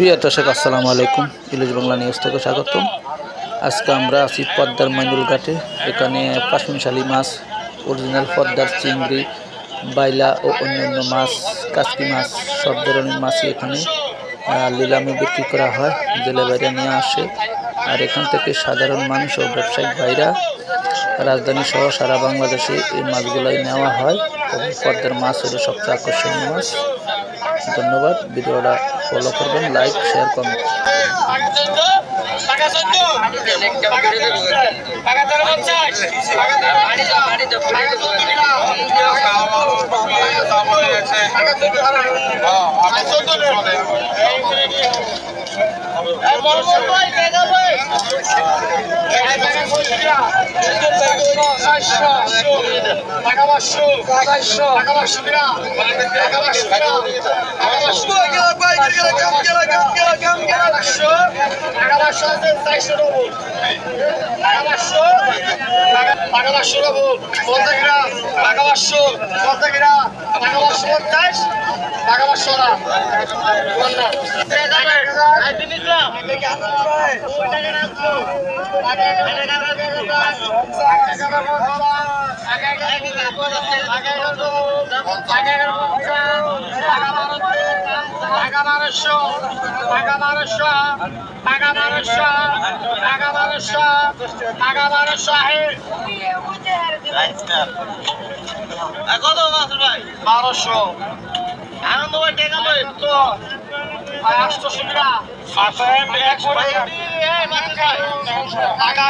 প্রিয় দর্শক আসসালামু আলাইকুম, ইলিশ বাংলা নিউজ থেকে স্বাগতম। আজকে আমরা আছি পদ্মার মাইনুল ঘাটে। এখানে পাঁচমিশালি মাছ, অরিজিনাল পদ্মার চিংড়ি, বাইলা ও অন্যান্য মাছ, কাচকি মাছ, সব ধরনের মাছই এখানে নিলামে বিক্রি করা হয়। জেলে বাইরে নিয়ে আসে, আর এখান থেকে সাধারণ মানুষ ও ব্যবসায়িক ভাইরা রাজধানী সহ সারা বাংলাদেশে এই মাছগুলাই নেওয়া হয়। তবে পদ্মার মাছ হলো সবচেয়ে আকর্ষণীয় মাছ। ধন্যবাদ। ভিডিওটা ফলো করবেন, লাইক, শেয়ার, কমেন্ট। আনন্দ ভাই টেকা ভাই তো 800 টাকা